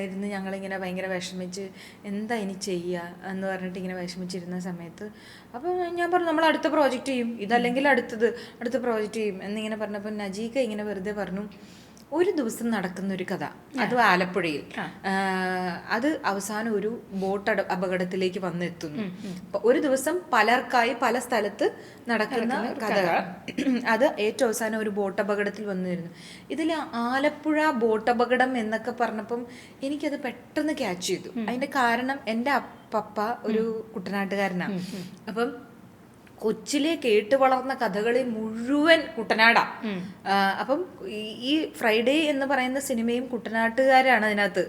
ഇരുന്ന് ഞങ്ങളിങ്ങനെ ഭയങ്കര വിഷമിച്ച് എന്താ ഇനി ചെയ്യുക എന്ന് പറഞ്ഞിട്ട് ഇങ്ങനെ വിഷമിച്ചിരുന്ന സമയത്ത് അപ്പോൾ ഞാൻ പറഞ്ഞു നമ്മൾ അടുത്ത പ്രോജക്റ്റ് ചെയ്യും, ഇതല്ലെങ്കിൽ അടുത്ത പ്രോജക്റ്റ് ചെയ്യും എന്നിങ്ങനെ പറഞ്ഞപ്പോൾ നജീക ഇങ്ങനെ വെറുതെ പറഞ്ഞു, ഒരു ദിവസം നടക്കുന്ന ഒരു കഥ, അത് ആലപ്പുഴയിൽ, അത് അവസാനം ഒരു ബോട്ട് അപകടത്തിലേക്ക് വന്നെത്തുന്നു. ഒരു ദിവസം പലർക്കായി പല സ്ഥലത്ത് നടക്കുന്ന കഥകൾ, അത് ഏറ്റവും അവസാനം ഒരു ബോട്ട് അപകടത്തിൽ വന്നിരുന്നു. ഇതിൽ ആലപ്പുഴ ബോട്ട് അപകടം എന്നൊക്കെ പറഞ്ഞപ്പം എനിക്കത് പെട്ടെന്ന് ക്യാച്ച് ചെയ്തു. അതിന്റെ കാരണം എൻ്റെ പപ്പ ഒരു കുട്ടനാട്ടുകാരനാണ്. അപ്പം കൊച്ചിലെ കേട്ട് വളർന്ന കഥകളി മുഴുവൻ കുട്ടനാടാ. അപ്പം ഈ ഫ്രൈഡേ എന്ന് പറയുന്ന സിനിമയും കുട്ടനാട്ടുകാരാണ് അതിനകത്ത്.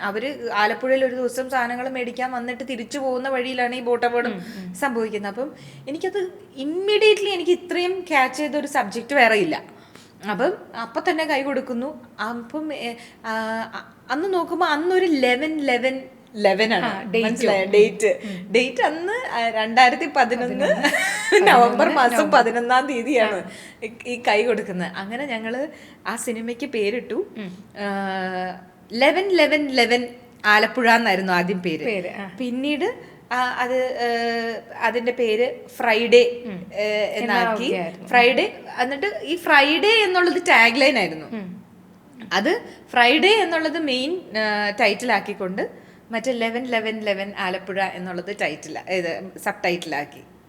അവര് ആലപ്പുഴയിൽ ഒരു ദിവസം സാധനങ്ങൾ മേടിക്കാൻ വന്നിട്ട് തിരിച്ചു പോകുന്ന വഴിയിലാണ് ഈ ബോട്ട് അപകടം സംഭവിക്കുന്നത്. അപ്പം എനിക്കത് ഇമ്മീഡിയറ്റ്ലി എനിക്ക് ഇത്രയും ക്യാച്ച് ചെയ്ത ഒരു സബ്ജക്റ്റ് വേറെ ഇല്ല. അപ്പം തന്നെ കൈ കൊടുക്കുന്നു. അപ്പം അന്ന് നോക്കുമ്പോൾ അന്നൊരു 11/11 ആണ് ഡേറ്റ്. അന്ന് 2011 നവംബർ മാസം 11-ാം തീയതിയാണ് ഈ കൈ കൊടുക്കുന്നത്. അങ്ങനെ ഞങ്ങള് ആ സിനിമയ്ക്ക് പേരിട്ടു 11/11 ആലപ്പുഴ എന്നായിരുന്നു ആദ്യം പേര്. പിന്നീട് അത് അതിന്റെ പേര് ഫ്രൈഡേ എന്നാക്കി. ഫ്രൈഡേ എന്നിട്ട് ഈ ഫ്രൈഡേ എന്നുള്ളത് ടാഗ് ലൈൻ ആയിരുന്നു. അത് ഫ്രൈഡേ എന്നുള്ളത് മെയിൻ ടൈറ്റിൽ ആക്കിക്കൊണ്ട് മറ്റേ 11/11 ആലപ്പുഴ എന്നുള്ളത് സബ് ടൈറ്റിലാക്കി.